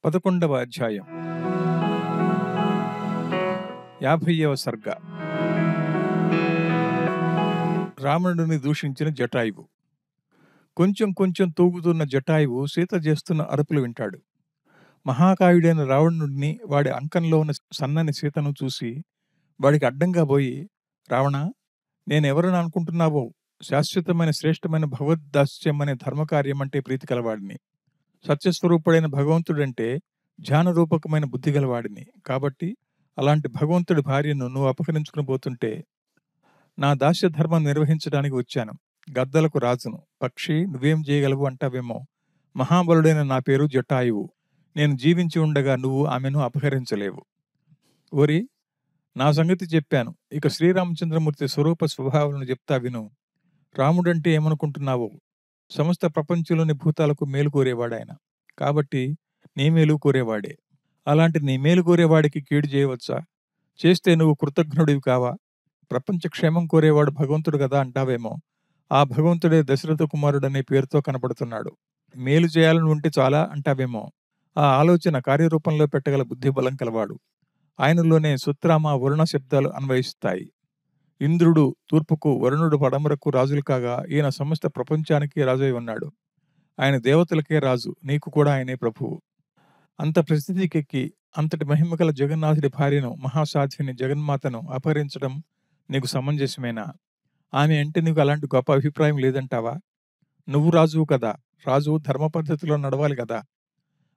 11వ అధ్యాయం 50వ సర్గ. రావణుడిని దూషించిన జటాయువు. కొంచెం కొంచెం తూగుతున్న జటాయువు సీత చేస్తున్న అరుపులు వింటాడు. మహాకాయుడైన రావణుడిని వాడి అంకంలో ఉన్న సన్నని సీతను చూసి వాడికి అడ్డంగా పోయి, రావణా, నేనెవరని అనుకుంటున్నావో, శాశ్వతమైన శ్రేష్టమైన భగవద్దాస్యం అనే ధర్మకార్యం అంటే ప్రీతి కలవాడిని. సత్యస్వరూపుడైన భగవంతుడంటే ధ్యానరూపకమైన బుద్ధి గలవాడిని. కాబట్టి అలాంటి భగవంతుడి భార్యను నువ్వు అపహరించుకుని పోతుంటే నా దాస్య ధర్మం నిర్వహించడానికి వచ్చాను. గద్దలకు రాజును. పక్షి, నువ్వేం చేయగలవు అంటావేమో. మహాబలుడైన నా పేరు జటాయువు. నేను జీవించి ఉండగా నువ్వు ఆమెను అపహరించలేవు. ఓరి, నా సంగతి చెప్పాను. ఇక శ్రీరామచంద్రమూర్తి స్వరూప స్వభావాలను చెప్తా విను. రాముడంటే ఏమనుకుంటున్నావో, సమస్త ప్రపంచంలోని భూతాలకు మేలు కోరేవాడాయన. కాబట్టి నీ మేలు కోరేవాడే. అలాంటి నీ మేలు కోరేవాడికి కీడు చేయవచ్చా? చేస్తే నువ్వు కృతజ్ఞుడివి కావా? ప్రపంచ క్షేమం కోరేవాడు భగవంతుడు కదా అంటావేమో. ఆ భగవంతుడే దశరథ కుమారుడనే పేరుతో కనపడుతున్నాడు. మేలు చేయాలని ఉంటే చాలా అంటావేమో. ఆ ఆలోచన కార్యరూపంలో పెట్టగల బుద్ధి బలం కలవాడు. ఆయనలోనే సుత్రామ, వరుణ శబ్దాలు అన్వయిస్తాయి. ఇంద్రుడు తూర్పుకు, వరుణుడు పడమరకు రాజులు కాగా ఈయన సమస్త ప్రపంచానికి రాజై ఉన్నాడు. ఆయన దేవతలకే రాజు, నీకు కూడా ఆయనే ప్రభువు. అంత ప్రసిద్ధికెక్కి అంతటి మహిమగల జగన్నాథుడి భార్యను, మహాసాధ్విని జగన్మాతను అపహరించడం నీకు సమంజసమేనా? ఆమె అంటే నీకు అలాంటి గొప్ప అభిప్రాయం లేదంటావా? నువ్వు రాజువు కదా, రాజు ధర్మ పద్ధతిలో నడవాలి కదా.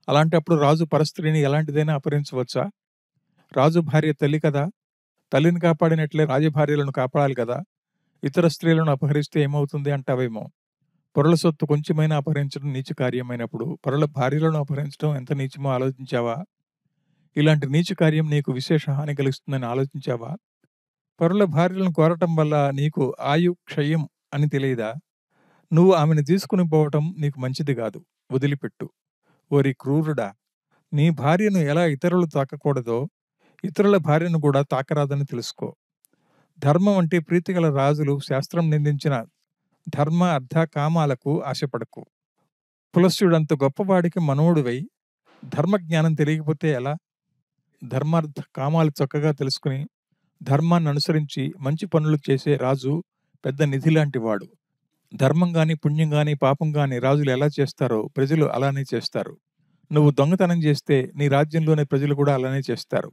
అలాంటప్పుడు రాజు పరస్త్రీని ఎలాంటిదైనా అపహరించవచ్చా? రాజు భార్య తల్లి కదా, తల్లిని కాపాడినట్లే రాజభార్యలను కాపాడాలి కదా. ఇతర స్త్రీలను అపహరిస్తే ఏమవుతుంది అంటావేమో. పొరల సొత్తు కొంచెమైనా అపహరించడం నీచ కార్యమైనప్పుడు పరుల భార్యలను అపహరించడం ఎంత నీచమో ఆలోచించావా? ఇలాంటి నీచ కార్యం నీకు విశేష హాని కలిగిస్తుందని ఆలోచించావా? పరుల భార్యలను కోరటం వల్ల నీకు ఆయు క్షయం అని తెలియదా? నువ్వు ఆమెను తీసుకుని పోవటం నీకు మంచిది కాదు, వదిలిపెట్టు. ఓరి క్రూరుడా, నీ భార్యను ఎలా ఇతరులు తాకకూడదో ఇతరుల భార్యను కూడా తాకరాదని తెలుసుకో. ధర్మం అంటే ప్రీతిగల రాజులు శాస్త్రం నిందించిన ధర్మ అర్థ కామాలకు ఆశపడకు. పులస్త్యుడంత గొప్పవాడికి మనవుడివై ధర్మజ్ఞానం తెలియకపోతే ఎలా? ధర్మార్థ కామాలు చక్కగా తెలుసుకుని ధర్మాన్ని అనుసరించి మంచి పనులు చేసే రాజు పెద్ద నిధి లాంటి వాడు. ధర్మం గాని, పుణ్యం గాని, పాపం గాని రాజులు ఎలా చేస్తారో ప్రజలు అలానే చేస్తారు. నువ్వు దొంగతనం చేస్తే నీ రాజ్యంలోని ప్రజలు కూడా అలానే చేస్తారు.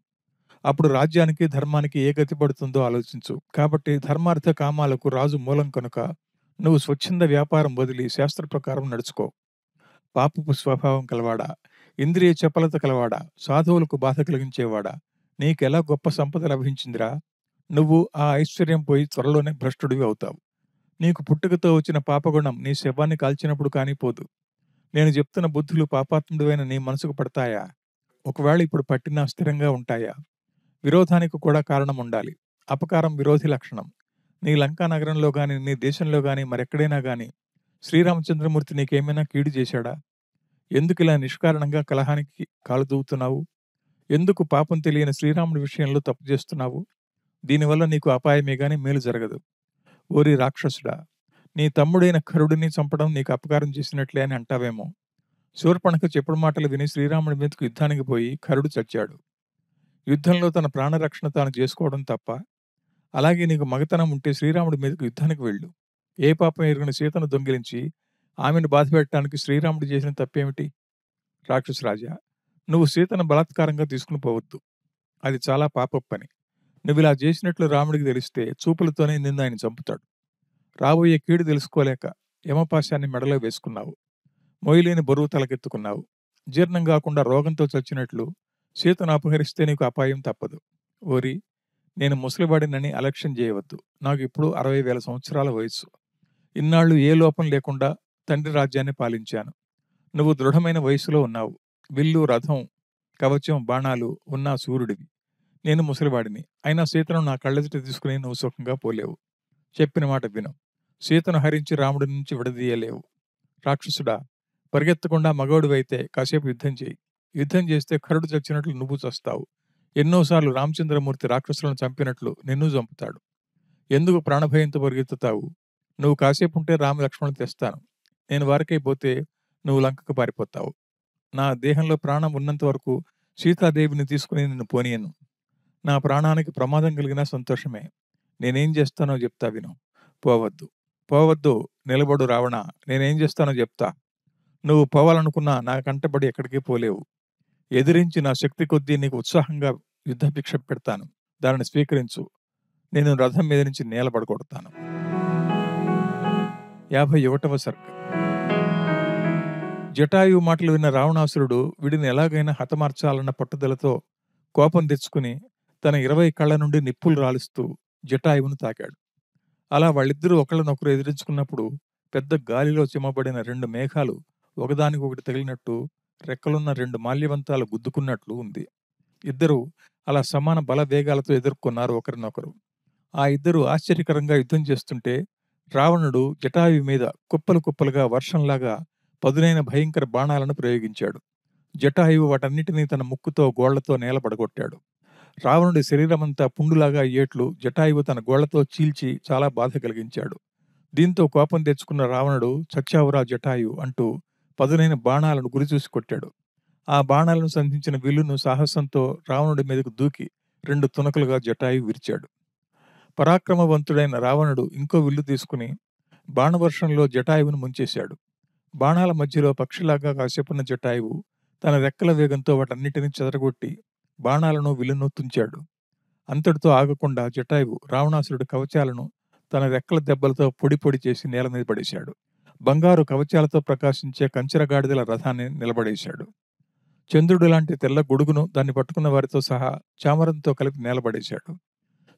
అప్పుడు రాజ్యానికి, ధర్మానికి ఏ గతి పడుతుందో ఆలోచించు. కాబట్టి ధర్మార్థ కామాలకు రాజు మూలం కనుక నువ్వు స్వచ్ఛంద వ్యాపారం వదిలి శాస్త్ర ప్రకారం నడుచుకో. పాపపు స్వభావం కలవాడా, ఇంద్రియ చపలత కలవాడా, సాధువులకు బాధ కలిగించేవాడా, నీకెలా గొప్ప సంపద లభించిందిరా? నువ్వు ఆ ఐశ్వర్యం పోయి త్వరలోనే భ్రష్టుడివి అవుతావు. నీకు పుట్టుకతో వచ్చిన పాపగుణం నీ శవాన్ని కాల్చినప్పుడు కానీ పోదు. నేను చెప్తున్న బుద్ధులు పాపాత్ముడివైన నీ మనసుకు పడతాయా? ఒకవేళ ఇప్పుడు పట్టినా స్థిరంగా ఉంటాయా? విరోధానికి కూడా కారణం ఉండాలి. అపకారం విరోధి లక్షణం. నీ లంకా నగరంలో గాని, నీ దేశంలో గాని, మరెక్కడైనా గాని శ్రీరామచంద్రమూర్తి నీకేమైనా కీడు చేశాడా? ఎందుకు ఇలా నిష్కారణంగా కలహానికి కాలు దూవుతున్నావు? ఎందుకు పాపం తెలియని శ్రీరాముడి విషయంలో తప్పు చేస్తున్నావు? దీనివల్ల నీకు అపాయమే గాని మేలు జరగదు. ఓరి రాక్షసుడా, నీ తమ్ముడైన ఖరుడిని చంపడం నీకు అపకారం చేసినట్లే అని అంటావేమో. శూర్పణఖ చెప్పుడు మాటలు విని శ్రీరాముడి మీదకు యుద్ధానికి పోయి ఖరుడు చచ్చాడు. యుద్ధంలో తన ప్రాణరక్షణ తాను చేసుకోవడం తప్ప? అలాగే నీకు మగతనం ఉంటే శ్రీరాముడి మీదకు యుద్ధానికి వెళ్ళు. ఏ పాపం ఎరుగని సీతను దొంగిలించి ఆమెను బాధపెట్టడానికి శ్రీరాముడు చేసిన తప్పేమిటి? రాక్షసరాజా, నువ్వు సీతను బలాత్కారంగా తీసుకుని పోవద్దు. అది చాలా పాప పని. నువ్విలా చేసినట్లు రాముడికి తెలిస్తే చూపులతోనే నిన్ను ఆయన చంపుతాడు. రాబోయే కీడు తెలుసుకోలేక యమపాశాన్ని మెడలో వేసుకున్నావు. మొయ్యలేని బరువు తలకెత్తుకున్నావు. జీర్ణం కాకుండా రోగంతో చచ్చినట్లు సీతను అపహరిస్తే నీకు అపాయం తప్పదు. ఓరి, నేను ముసలివాడినని అలక్ష్యం చేయవద్దు. నాకు ఇప్పుడు 60,000 సంవత్సరాల వయస్సు. ఇన్నాళ్ళు ఏ లోపం లేకుండా తండ్రి రాజ్యాన్ని పాలించాను. నువ్వు దృఢమైన వయసులో ఉన్నావు. విల్లు, రథం, కవచం, బాణాలు ఉన్న సూర్యుడివి. నేను ముసలివాడిని. అయినా సీతను నా కళ్ళెదుట తీసుకుని నువ్వు సుఖంగా పోలేవు. చెప్పిన మాట విను. సీతను హరించి రాముడి నుంచి విడదీయలేవు. రాక్షసుడా, పరిగెత్తకుండా మగోడివైతే కాసేపు యుద్ధం చేయి. యుద్ధం చేస్తే ఖరుడు చచ్చినట్లు నువ్వు చస్తావు. ఎన్నోసార్లు రామచంద్రమూర్తి రాక్షసులను చంపినట్లు నిన్ను చంపుతాడు. ఎందుకు ప్రాణభయంతో పరిగెత్తుతావు? నువ్వు కాసేపు ఉంటే రామ లక్ష్మణులు తెస్తాను. నేను వారికై పోతే నువ్వు లంకకు పారిపోతావు. నా దేహంలో ప్రాణం ఉన్నంత వరకు సీతాదేవిని తీసుకుని నిన్ను పోనీయను. నా ప్రాణానికి ప్రమాదం కలిగినా సంతోషమే. నేనేం చేస్తానో చెప్తా విను. పోవద్దు, పోవద్దు, నిలబడు రావణ, నేనేం చేస్తానో చెప్తా. నువ్వు పోవాలనుకున్నా నా కంటబడి ఎక్కడికి పోలేవు. ఎదిరించి నా శక్తి కొద్దీ నీకు ఉత్సాహంగా యుద్ధభిక్ష పెడతాను. దానిని స్వీకరించు. నేను రథం మీద నుంచి నేలబడగొడతాను. 51వ సర్గ. జటాయువు మాటలు విన్న రావణాసురుడు వీడిని ఎలాగైనా హతమార్చాలన్న పట్టుదలతో కోపం తెచ్చుకుని తన 20 కళ్ళ నుండి నిప్పులు రాలుస్తూ జటాయువును తాకాడు. అలా వాళ్ళిద్దరూ ఒకళ్ళనొకరు ఎదిరించుకున్నప్పుడు పెద్ద గాలిలో చిమ్మబడిన 2 మేఘాలు ఒకదానికొకటి తగిలినట్టు, రెక్కలున్న 2 మాల్యవంతాలు గుద్దుకున్నట్లు ఉంది. ఇద్దరూ అలా సమాన బల వేగాలతో ఎదుర్కొన్నారు ఒకరినొకరు. ఆ ఇద్దరు ఆశ్చర్యకరంగా యుద్ధం చేస్తుంటే రావణుడు జటాయువు మీద కుప్పలు కుప్పలుగా వర్షంలాగా పదునైన భయంకర బాణాలను ప్రయోగించాడు. జటాయువు వాటన్నిటినీ తన ముక్కుతో గోళ్లతో నేలపడగొట్టాడు. రావణుడి శరీరమంతా పుండులాగా అయ్యేట్లు జటాయువు తన గోళ్లతో చీల్చి చాలా బాధ కలిగించాడు. దీంతో కోపం తెచ్చుకున్న రావణుడు చచ్చావురా జటాయు అంటూ పదునైన బాణాలను గురిచూసి కొట్టాడు. ఆ బాణాలను సంధించిన విల్లును సాహసంతో రావణుడి మీదకు దూకి 2 తునకలుగా జటాయు విరిచాడు. పరాక్రమవంతుడైన రావణుడు ఇంకో విల్లు తీసుకుని బాణవర్షంలో జటాయువును ముంచేశాడు. బాణాల మధ్యలో పక్షిలాగా కాసేపున్న జటాయువు తన రెక్కల వేగంతో వాటన్నిటినీ చెదరగొట్టి బాణాలను విల్లును తుంచాడు. అంతటితో ఆగకుండా జటాయువు రావణాసురుడి కవచాలను తన రెక్కల దెబ్బలతో పొడి పొడి చేసి నేల మీద పడేశాడు. బంగారు కవచాలతో ప్రకాశించే కంచెరగాడిదల రథాన్ని నిలబడేశాడు. చంద్రుడు లాంటి తెల్ల గొడుగును దాన్ని పట్టుకున్న వారితో సహా చామరంతో కలిపి నేలబడేశాడు.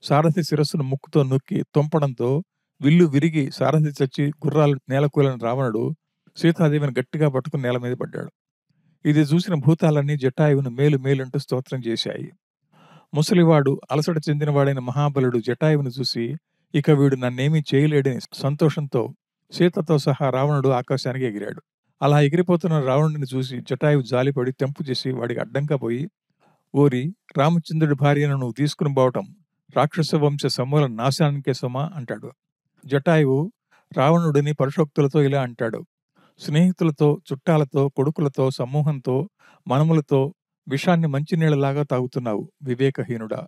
సారథి శిరస్సును ముక్కుతో నొక్కి తొంపడంతో విల్లు విరిగి సారథి చచ్చి గుర్రాలు నేలకూలిన రావణుడు సీతాదేవిని గట్టిగా పట్టుకుని నేల మీద పడ్డాడు. ఇది చూసిన భూతాలన్నీ జటాయువును మేలు మేలంటూ స్తోత్రం చేశాయి. ముసలివాడు అలసట చెందినవాడైన మహాబలుడు జటాయువును చూసి ఇక వీడు నన్నేమీ చేయలేడని సంతోషంతో సీతతో సహా రావణుడు ఆకాశానికి ఎగిరాడు. అలా ఎగిరిపోతున్న రావణుడిని చూసి జటాయువు జాలిపడి తెంపు చేసి వాడికి అడ్డంగా పోయి, ఓరి రామచంద్రుడి భార్యను నువ్వు తీసుకుని పోవటం రాక్షస వంశ సమూల నాశనానికే సుమా అంటాడు. జటాయువు రావణుడిని పరుషోక్తులతో ఇలా అంటాడు: స్నేహితులతో, చుట్టాలతో, కొడుకులతో, సమూహంతో, మనములతో విషాన్ని మంచినీళ్లలాగా తాగుతున్నావు వివేకహీనుడా.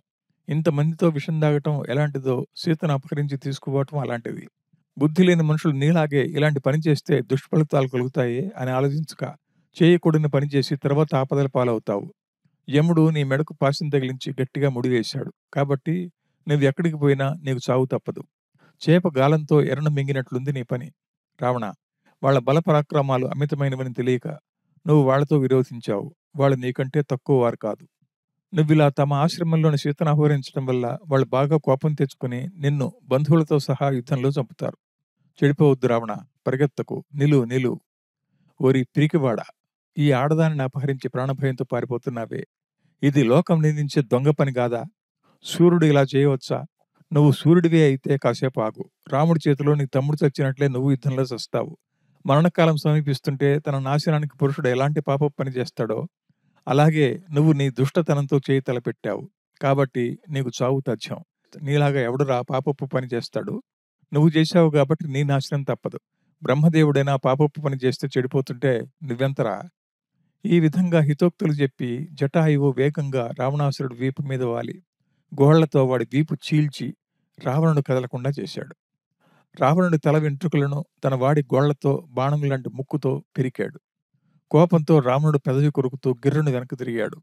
ఇంతమందితో విషం తాగటం ఎలాంటిదో సీతను అపహరించి తీసుకుపోవటం అలాంటిది. బుద్ధి లేని మనుషులు నీలాగే ఇలాంటి పని చేస్తే దుష్ఫలితాలు కలుగుతాయి అని ఆలోచించక చేయకూడని పని చేసి తర్వాత ఆపదల పాలవుతావు. యముడు నీ మెడకు పాశం తగిలించి గట్టిగా ముడివేశాడు. కాబట్టి నువ్వు ఎక్కడికి పోయినా నీకు చావు తప్పదు. చేప గాలంతో ఎర్రను మింగినట్లుంది నీ పని. రావణ, వాళ్ల బల పరాక్రమాలు అమితమైనవని తెలియక నువ్వు వాళ్లతో విరోధించావు. వాళ్ళు నీకంటే తక్కువ వారు కాదు. నువ్విలా తమ ఆశ్రమంలోని సీతను అపహరించడం వల్ల వాళ్ళు బాగా కోపం తెచ్చుకుని నిన్ను బంధువులతో సహా యుద్ధంలో చంపుతారు. చెడిపోవద్దు రావణ, పరిగెత్తకు, నిలు. ఓరి పిరికివాడ, ఈ ఆడదానిని అపహరించి ప్రాణభయంతో పారిపోతున్నావే, ఇది లోకం నిందించే దొంగ పని కాదా? సూర్యుడు ఇలా చేయవచ్చా? నువ్వు సూర్యుడివే అయితే కాసేపు ఆగు. రాముడి చేతిలో నీ తమ్ముడు చచ్చినట్లే నువ్వు యుద్ధంలో చస్తావు. మరణకాలం సమీపిస్తుంటే తన నాశనానికి పురుషుడు ఎలాంటి పాప పని చేస్తాడో అలాగే నువ్వు నీ దుష్టతనంతో చేయి తలపెట్టావు. కాబట్టి నీకు చావు తథ్యం. నీలాగా ఎవడురా పాపపు పని చేస్తాడు? నువ్వు చేశావు కాబట్టి నీ నాశనం తప్పదు. బ్రహ్మదేవుడైనా పాపపు పని చేస్తే చెడిపోతుంటే నువ్వెంతరా? ఈ విధంగా హితోక్తులు చెప్పి జటాయువు వేగంగా రావణాసురుడు వీపు మీద వాలి గోళ్లతో వాడి వీపు చీల్చి రావణుడు కదలకుండా చేశాడు. రావణుడి తల వెంట్రుకలను తన వాడి గోళ్లతో బాణం లాంటి ముక్కుతో పిరికాడు. కోపంతో రావణుడు పెదవి కొరుకుతూ గిర్రును వెనక్కి తిరిగాడు.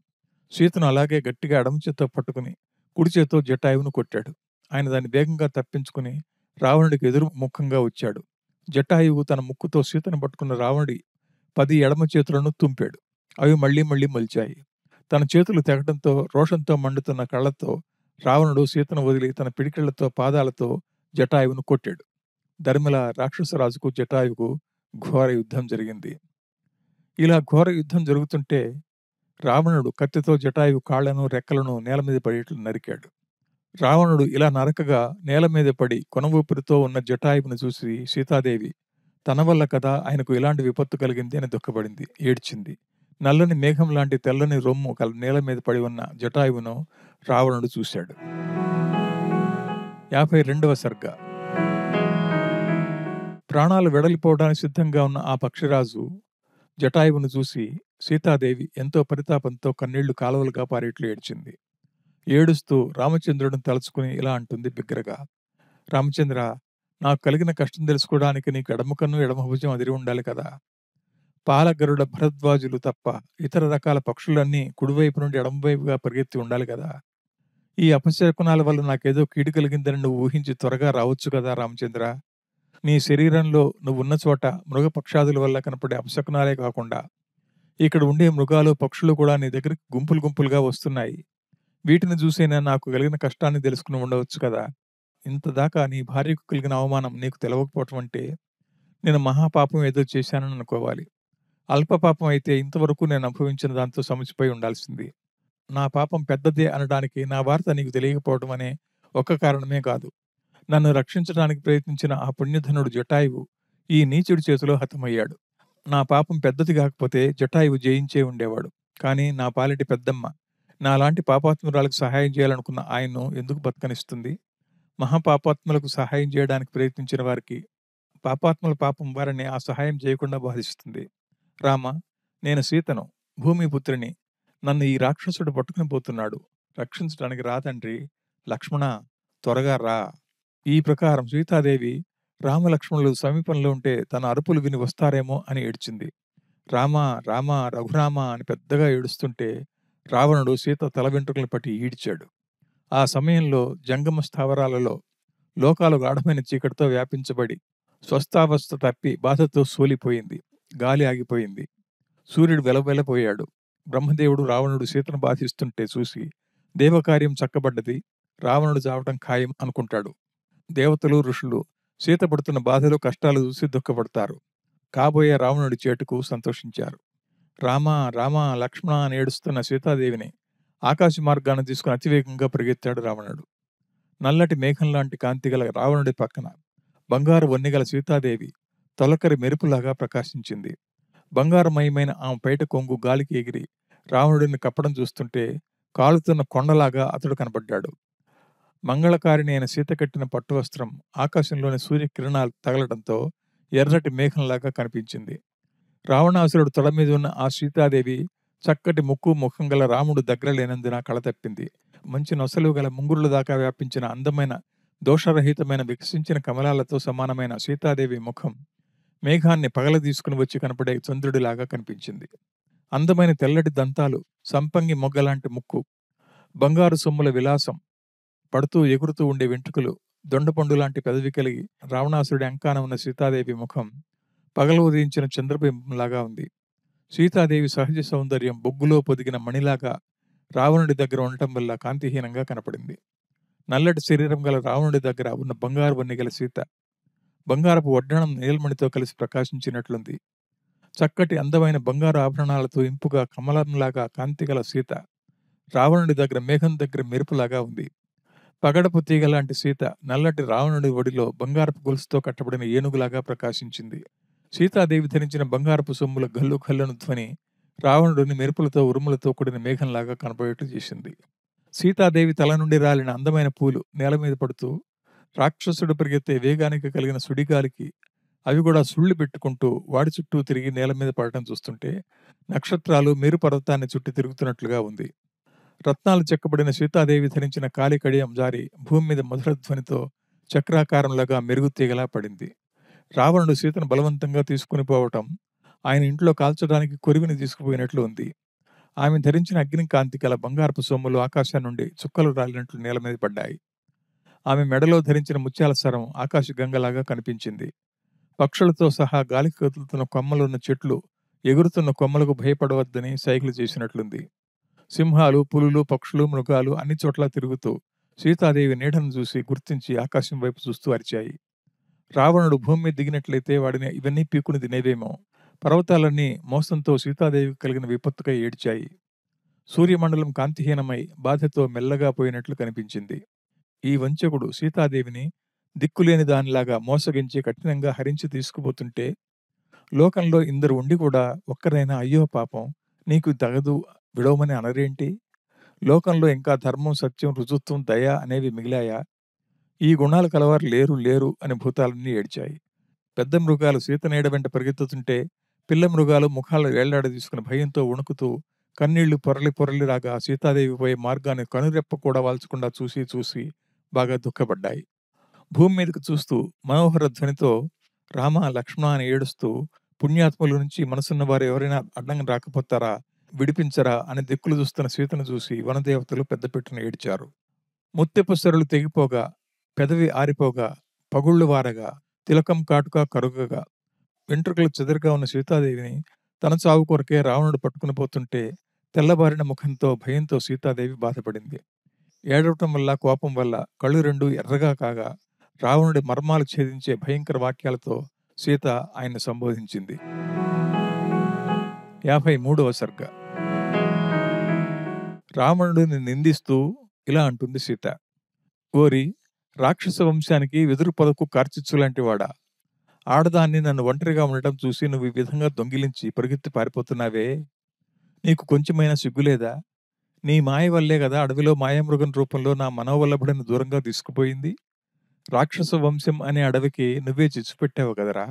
సీతను అలాగే గట్టిగా ఎడమ చేత్తో పట్టుకుని కుడి చేత్తో జటాయువును కొట్టాడు. ఆయన దాన్ని వేగంగా తప్పించుకుని రావణుడికి ఎదురు ముఖంగా వచ్చాడు. జటాయువు తన ముక్కుతో సీతను పట్టుకున్న రావణుడి 10 ఎడమ చేతులను తుంపాడు. అవి మళ్లీ మొలిచాయి. తన చేతులు తెగటంతో రోషంతో మండుతున్న కళ్లతో రావణుడు సీతను వదిలి తన పిడికిళ్లతో పాదాలతో జటాయువును కొట్టాడు. ధర్మిల రాక్షసరాజుకు జటాయువుకు ఘోర యుద్ధం జరిగింది. ఇలా ఘోర యుద్ధం జరుగుతుంటే రావణుడు కత్తితో జటాయువు కాళ్లను రెక్కలను నేల మీద పడేట్లు నరికాడు. రావణుడు ఇలా నరకగా నేల మీద పడి కొన ఊపిరితో ఉన్న జటాయువును చూసి సీతాదేవి తన వల్ల కదా ఆయనకు ఇలాంటి విపత్తు కలిగింది అని దుఃఖపడింది, ఏడ్చింది. నల్లని మేఘం లాంటి తెల్లని రొమ్ము నేల మీద పడి ఉన్న జటాయువును రావణుడు చూశాడు. 52వ సర్గ. ప్రాణాలు వెడలిపోవడానికి సిద్ధంగా ఉన్న ఆ పక్షిరాజు జటాయువును చూసి సీతాదేవి ఎంతో పరితాపంతో కన్నీళ్లు కాలువలుగా పారేట్లు ఏడ్చింది. ఏడుస్తూ రామచంద్రుడిని తలుచుకుని ఇలా అంటుంది బిగ్గరగా, రామచంద్ర, నాకు కలిగిన కష్టం తెలుసుకోవడానికి నీకు ఎడమ కన్ను ఎడమ భుజం అదిరి ఉండాలి కదా. పాలగరుడ భరద్వాజులు తప్ప ఇతర రకాల పక్షులన్నీ కుడివైపు నుండి ఎడమవైపుగా పరిగెత్తి ఉండాలి కదా. ఈ అపశకునాల వల్ల నాకేదో కీడు కలిగిందని నువ్వు ఊహించి త్వరగా రావచ్చు కదా రామచంద్ర. నీ శరీరంలో నువ్వున్న చోట మృగపక్షాదుల వల్ల కనపడే అపశకునాలే కాకుండా ఇక్కడ ఉండే మృగాలు పక్షులు కూడా నీ దగ్గరికి గుంపులు గుంపులుగా వస్తున్నాయి. వీటిని చూసైనా నాకు కలిగిన కష్టాన్ని తెలుసుకుని ఉండవచ్చు కదా. ఇంతదాకా నీ భార్యకు కలిగిన అవమానం నీకు తెలవకపోవటం అంటే నేను మహాపాపం ఏదో చేశానని అనుకోవాలి. అల్పపాపం అయితే ఇంతవరకు నేను అనుభవించిన దాంతో సమసిపోయి ఉండాల్సింది. నా పాపం పెద్దదే అనడానికి నా వార్త నీకు తెలియకపోవడం అనే ఒక్క కారణమే కాదు. నన్ను రక్షించడానికి ప్రయత్నించిన ఆ పుణ్యధనుడు జటాయువు ఈ నీచుడి చేతిలో హతమయ్యాడు. నా పాపం పెద్దది కాకపోతే జటాయువు జయించే ఉండేవాడు. కానీ నా పాలిటి పెద్దమ్మ నాలాంటి పాపాత్మురాలకు సహాయం చేయాలనుకున్న ఆయన్ను ఎందుకు బతకనిస్తుంది? మహాపాపాత్ములకు సహాయం చేయడానికి ప్రయత్నించిన వారికి పాపాత్ముల పాపం వారిని ఆ సహాయం చేయకుండా బాధిస్తుంది. రామ, నేను సీతను, భూమిపుత్రిని. నన్ను ఈ రాక్షసుడు పట్టుకుని పోతున్నాడు. రక్షించడానికి రా తండ్రి. లక్ష్మణ, త్వరగా రా. ఈ ప్రకారం సీతాదేవి రామలక్ష్మణులు సమీపంలో ఉంటే తన అరుపులు విని వస్తారేమో అని ఏడ్చింది. రామ, రామ, రఘురామ అని పెద్దగా ఏడుస్తుంటే రావణుడు సీత తల వెంట్రుకలు పట్టి ఈడ్చాడు. ఆ సమయంలో జంగమ స్థావరాలలో లోకాలు గాఢమైన చీకటితో వ్యాపించబడి స్వస్థావస్థ తప్పి బాధతో సోలిపోయింది. గాలి ఆగిపోయింది. సూర్యుడు వెలవెలపోయాడు. బ్రహ్మదేవుడు రావణుడు సీతను బాధిస్తుంటే చూసి దేవకార్యం చక్కబడ్డది, రావణుడు చావటం ఖాయం అనుకుంటాడు. దేవతలు ఋషులు సీత పడుతున్న బాధలు కష్టాలు చూసి దుఃఖపడతారు. కాబోయే రావణుడి చేటుకు సంతోషించారు. రామ, రామ, లక్ష్మణ అని ఏడుస్తున్న సీతాదేవిని ఆకాశ మార్గాన్ని తీసుకుని అతివేగంగా పరిగెత్తాడు రావణుడు. నల్లటి మేఘం లాంటి కాంతిగల రావణుడి పక్కన బంగారు వన్నెగల సీతాదేవి తొలకరి మెరుపులాగా ప్రకాశించింది. బంగారమయమైన ఆమె పైట కొంగు గాలికి ఎగిరి రావణుడిని కప్పడం చూస్తుంటే కాలుతున్న కొండలాగా అతడు కనబడ్డాడు. మంగళకారిణి అయిన సీత కట్టిన పట్టు వస్త్రం ఆకాశంలోని సూర్యకిరణాలు తగలడంతో ఎర్రటి మేఘంలాగా కనిపించింది. రావణాసురుడు తొడ మీద ఉన్న ఆ సీతాదేవి చక్కటి ముక్కు ముఖం గల రాముడు దగ్గర లేనందున కళ తప్పింది. మంచి నొసలు గల ముంగురుల దాకా వ్యాపించిన అందమైన దోషరహితమైన వికసించిన కమలాలతో సమానమైన సీతాదేవి ముఖం మేఘాన్ని పగల తీసుకుని వచ్చి కనపడే చంద్రుడిలాగా కనిపించింది. అందమైన తెల్లటి దంతాలు, సంపంగి మొగ్గలాంటి ముక్కు, బంగారు సొమ్ముల విలాసం, పడుతూ ఎగురుతూ ఉండే వెంట్రుకలు, దొండపండు లాంటి పెదవి కలిగి రావణాసురుడి అంకాన ఉన్న సీతాదేవి ముఖం పగలు ఉదయించిన చంద్రబింబంలాగా ఉంది. సీతాదేవి సహజ సౌందర్యం బొగ్గులో పొదిగిన మణిలాగా రావణుడి దగ్గర ఉండటం వల్ల కాంతిహీనంగా కనపడింది. నల్లటి శరీరం గల రావణుడి దగ్గర ఉన్న బంగారు వన్నె గల సీత బంగారపు వడ్డాణం నీలమణితో కలిసి ప్రకాశించినట్లుంది. చక్కటి అందమైన బంగారు ఆభరణాలతో ఇంపుగా కమలంలాగా కాంతిగల సీత రావణుడి దగ్గర మేఘం దగ్గర మెరుపులాగా ఉంది. పగడపు తీగలాంటి సీత నల్లటి రావణుడి ఒడిలో బంగారపు గొలుసుతో కట్టబడిన ఏనుగులాగా ప్రకాశించింది. సీతాదేవి ధరించిన బంగారపు సొమ్ముల గల్లు గల్లును ధ్వని రావణుడిని మెరుపులతో ఉరుములతో కూడిన మేఘంలాగా కనపడేట్టు చేసింది. సీతాదేవి తల నుండి రాలిన అందమైన పూలు నేల మీద పడుతూ రాక్షసుడు పరిగెత్తే వేగానికి కలిగిన సుడిగాలికి అవి కూడా సుళ్ళు పెట్టుకుంటూ వాడి చుట్టూ తిరిగి నేల మీద పడటం చూస్తుంటే నక్షత్రాలు మేరు పర్వతాన్ని చుట్టి తిరుగుతున్నట్లుగా ఉంది. రత్నాలు చెక్కబడిన సీతాదేవి ధరించిన కాలి కడియం జారి భూమి మీద మధుర ధ్వనితో చక్రాకారంలాగా మెరుగు తీగలా పడింది. రావణుడు సీతను బలవంతంగా తీసుకుని పోవటం ఆయన ఇంట్లో కాల్చడానికి కొరివిని తీసుకుపోయినట్లు ఉంది. ఆమె ధరించిన అగ్ని కాంతి గల బంగారపు సొమ్ములు ఆకాశం నుండి చుక్కలు రాలినట్లు నేల మీద పడ్డాయి. ఆమె మెడలో ధరించిన ముత్యాల సరం ఆకాశ గంగలాగా కనిపించింది. పక్షులతో సహా గాలికి కదులుతున్న కొమ్మలున్న చెట్లు ఎగురుతున్న కొమ్మలకు భయపడవద్దని సైకిల్ చేసినట్లుంది. సింహాలు, పులులు, పక్షులు, మృగాలు అన్ని చోట్ల తిరుగుతూ సీతాదేవి నీడను చూసి గుర్తించి ఆకాశం వైపు చూస్తూ అరిచాయి. రావణుడు భూమి మీద దిగినట్లయితే వాడిని ఇవన్నీ పీకుని తినేవేమో. పర్వతాలన్నీ మోసంతో సీతాదేవికి కలిగిన విపత్తుకై ఏడ్చాయి. సూర్యమండలం కాంతిహీనమై బాధతో మెల్లగా పోయినట్లు కనిపించింది. ఈ వంచకుడు సీతాదేవిని దిక్కులేని దానిలాగా మోసగించి కఠినంగా హరించి తీసుకుపోతుంటే లోకంలో ఇందరు ఉండి కూడా ఒక్కరైనా అయ్యో పాపం నీకు తగదు విడవమని అనరేంటి? లోకంలో ఇంకా ధర్మం, సత్యం, రుజుత్వం, దయ అనేవి మిగిలాయా? ఈ గుణాలు కలవారు లేరు లేరు అని భూతాలన్నీ ఏడ్చాయి. పెద్ద మృగాలు సీత నీడ వెంట పరిగెత్తుతుంటే పిల్ల మృగాలు ముఖాలు వేళ్లాడదీసుకుని భయంతో వణుకుతూ కన్నీళ్లు పొరలి పొరలి రాగా సీతాదేవి పోయే మార్గాన్ని కనురెప్ప కూడా వాల్చకుండా చూసి చూసి బాగా దుఃఖపడ్డాయి. భూమి మీదకు చూస్తూ మనోహర ధ్వనితో రామ లక్ష్మణ అని ఏడుస్తూ పుణ్యాత్ముల నుంచి మనసున్న వారు ఎవరైనా అడ్డం రాకపోతారా, విడిపించరా అని దిక్కులు చూస్తున్న సీతను చూసి వనదేవతలు పెద్ద పెట్టున ఏడ్చారు. ముత్తెపు సరులు తెగిపోగా, పెదవి ఆరిపోగా, పగుళ్ళు వారగా, తిలకం కాటుక కరుగగా, వెంట్రుకలు చెదరగా ఉన్న సీతాదేవిని తన చావు కొరకే రావణుడు పట్టుకుని పోతుంటే తెల్లబారిన ముఖంతో భయంతో సీతాదేవి బాధపడింది. ఏడవటం వల్ల కోపం వల్ల కళ్ళు రెండు ఎర్రగా కాగా రావణుడి మర్మాలు ఛేదించే భయంకర వాక్యాలతో సీత ఆయన్ని సంబోధించింది. 53వ సర్గ. రావణుడిని నిందిస్తూ ఇలా అంటుంది సీత: ఓరి రాక్షస వంశానికి వెదురు పొదకు కార్చిచ్చు లాంటి వాడా, ఆడదాన్ని నన్ను ఒంటరిగా ఉండటం చూసి నువ్వు ఈ విధంగా దొంగిలించి పరుగెత్తి పారిపోతున్నావే, నీకు కొంచెమైనా సిగ్గులేదా? నీ మాయ వల్లే కదా అడవిలో మాయామృగం రూపంలో నా మనోవల్లభుడిని దూరంగా తీసుకుపోయింది. రాక్షస వంశం అనే అడవికి నువ్వే చిచ్చు పెట్టావు కదరా.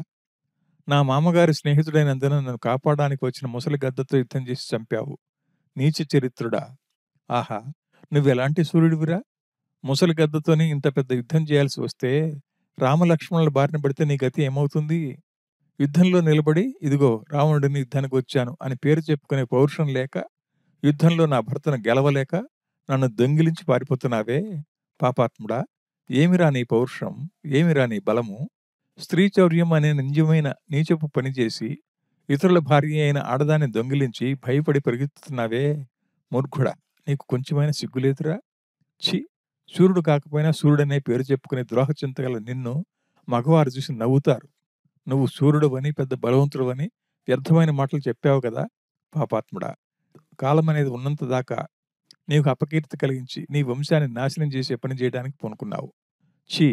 నా మామగారి స్నేహితుడైనందున నన్ను కాపాడడానికి వచ్చిన ముసలి గద్దతో యుద్ధం చేసి చంపావు. నీచ చరిత్రుడా! ఆహా, నువ్వెలాంటి సూర్యుడివిరా! ముసలి గద్దతోని ఇంత పెద్ద యుద్ధం చేయాల్సి వస్తే రామలక్ష్మణుల బారిన పడితే నీ గతి ఏమవుతుంది? యుద్ధంలో నిలబడి ఇదిగో రావణుడిని యుద్ధానికి వచ్చాను అని పేరు చెప్పుకునే పౌరుషం లేక, యుద్ధంలో నా భర్తను గెలవలేక నన్ను దొంగిలించి పారిపోతున్నావే పాపాత్ముడా! ఏమిరా నీ పౌరుషం, ఏమిరా నీ బలము? స్త్రీ చౌర్యం అనే నిజమైన నీచపు పనిచేసి ఇతరుల భార్య అయిన ఆడదాన్ని దొంగిలించి భయపడి పరిగెత్తుతున్నావే మూర్ఖుడా! నీకు కొంచెమైనా సిగ్గులేదురా? ఛీ! సూర్యుడు కాకపోయినా సూర్యుడనే పేరు చెప్పుకునే ద్రోహచింతగల నిన్ను మగవారు చూసి నవ్వుతారు. నువ్వు సూర్యుడువని పెద్ద బలవంతుడువని వ్యర్థమైన మాటలు చెప్పావు కదా పాపాత్ముడా! కాలం అనేది ఉన్నంత దాకా నీకు అపకీర్తి కలిగించి నీ వంశాన్ని నాశనం చేసే పని చేయడానికి పూనుకున్నావు. ఛీ!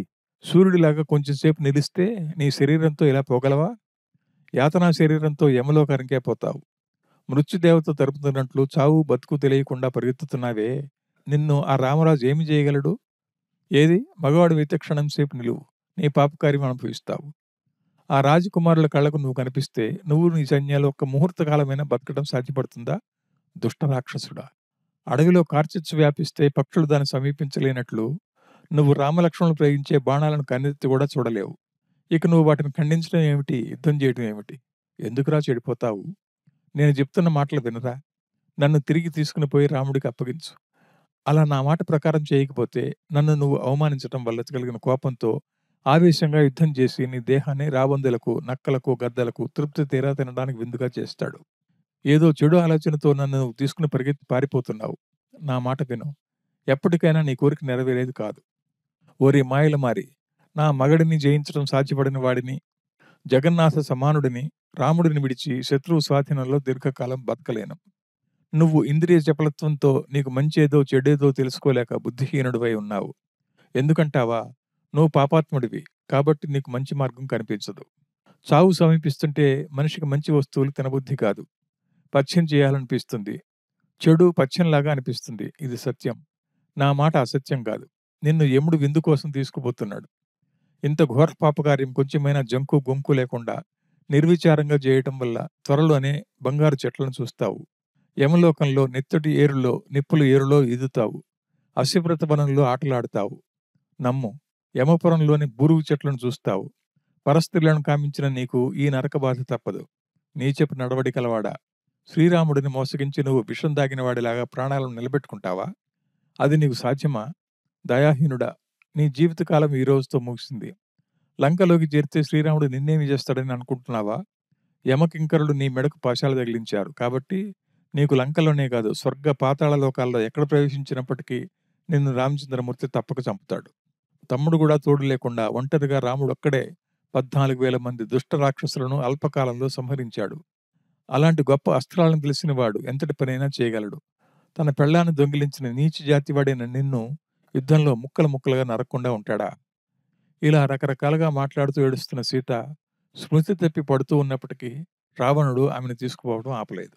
సూర్యుడిలాగా కొంచెంసేపు నిలిస్తే నీ శరీరంతో ఇలా పోగలవా? యాతనా శరీరంతో యమలోకానికే పోతావు. మృత్యుదేవత తరుపుతున్నట్లు చావు బతుకు తెలియకుండా పరిగెత్తుతున్నావే, నిన్ను ఆ రామరాజు ఏమి చేయగలడు? ఏది, మగవాడు విచక్షణం సేపు నిలువు, నీ పాపకార్యం అనుభవిస్తావు. ఆ రాజకుమారుల కళ్ళకు నువ్వు కనిపిస్తే నువ్వు నీ సైన్యాలు ఒక్క ముహూర్త కాలమైనా బతకడం సాధ్యపడుతుందా? దుష్ట రాక్షసుడా! అడవిలో కార్చిచ్చు వ్యాపిస్తే పక్షులు దాన్ని సమీపించలేనట్లు నువ్వు రామలక్ష్మణులు ప్రయోగించే బాణాలను కన్నెత్తి కూడా చూడలేవు. ఇక నువ్వు వాటిని ఖండించడం ఏమిటి, యుద్ధం చేయడం ఏమిటి? ఎందుకురా చెడిపోతావు? నేను చెప్తున్న మాటలు వినరా? నన్ను తిరిగి తీసుకుని పోయి రాముడికి అప్పగించు. అలా నా మాట ప్రకారం చేయకపోతే నన్ను నువ్వు అవమానించటం వల్ల కలిగిన కోపంతో ఆవేశంగా యుద్ధం చేసి నీ దేహాన్ని రాబందులకు, నక్కలకు, గద్దలకు తృప్తి తీరా తినడానికి విందుగా చేస్తాడు. ఏదో చెడు ఆలోచనతో నన్ను నువ్వు తీసుకుని పరిగెత్తి పారిపోతున్నావు. నా మాట విను, ఎప్పటికైనా నీ కోరిక నెరవేరేది కాదు. ఓరి మాయల మారి, నా మగడిని జయించడం సాధ్యపడిన వాడిని, జగన్నాథ సమానుడిని, రాముడిని విడిచి శత్రువు స్వాధీనంలో దీర్ఘకాలం బతకలేను. నువ్వు ఇంద్రియ చపలత్వంతో నీకు మంచేదో చెడేదో తెలుసుకోలేక బుద్ధిహీనుడివై ఉన్నావు. ఎందుకంటావా? నువ్వు పాపాత్ముడివి కాబట్టి నీకు మంచి మార్గం కనిపించదు. చావు సమీపిస్తుంటే మనిషికి మంచి వస్తువులు తినబుద్ధి కాదు, పథ్యం చేయాలనిపిస్తుంది. చెడు పథ్యంలాగా అనిపిస్తుంది. ఇది సత్యం. నా మాట అసత్యం కాదు. నిన్ను యముడు విందు కోసం తీసుకుపోతున్నాడు. ఇంత ఘోర పాపకార్యం కొంచెమైనా జంకు గొంకు లేకుండా నిర్విచారంగా చేయటం వల్ల త్వరలోనే బంగారు చెట్లను చూస్తావు. యమలోకంలో నెత్తటి ఏరులో నిప్పులు ఏరులో ఈదుతావు. అశుభ్రత వనంలో ఆటలాడుతావు. నమ్ము, యమపురంలోని బూరుగు చెట్లను చూస్తావు. పరస్త్రీలను కామించిన నీకు ఈ నరక బాధ తప్పదు. నీచపు నడవడి కలవాడా! శ్రీరాముడిని మోసగించి నువ్వు విషం దాగిన వాడిలాగా ప్రాణాలను నిలబెట్టుకుంటావా? అది నీకు సాధ్యమా? దయాహీనుడా! నీ జీవితకాలం ఈ రోజుతో ముగిసింది. లంకలోకి చేరితే శ్రీరాముడు నిన్నేమి చేస్తాడని అనుకుంటున్నావా? యమకింకరులు నీ మెడకు పాశాలు తగిలించారు కాబట్టి నీకు లంకలోనే కాదు, స్వర్గ పాతాళ లోకాల్లో ఎక్కడ ప్రవేశించినప్పటికీ నిన్ను రామచంద్రమూర్తి తప్పక చంపుతాడు. తమ్ముడు కూడా తోడు లేకుండా ఒంటరిగా రాముడు ఒక్కడే 14,000 మంది దుష్ట రాక్షసులను అల్పకాలంలో సంహరించాడు. అలాంటి గొప్ప అస్త్రాలను తెలిసిన వాడు ఎంతటి పనైనా చేయగలడు. తన పెళ్ళాన్ని దొంగిలించిన నీచ జాతివాడైన నిన్ను యుద్ధంలో ముక్కలు ముక్కలుగా నరక్కుండా ఉంటాడా? ఇలా రకరకాలుగా మాట్లాడుతూ ఏడుస్తున్న సీత స్మృతి తప్పి పడుతూ ఉన్నప్పటికీ రావణుడు ఆమెను తీసుకుపోవడం ఆపలేదు.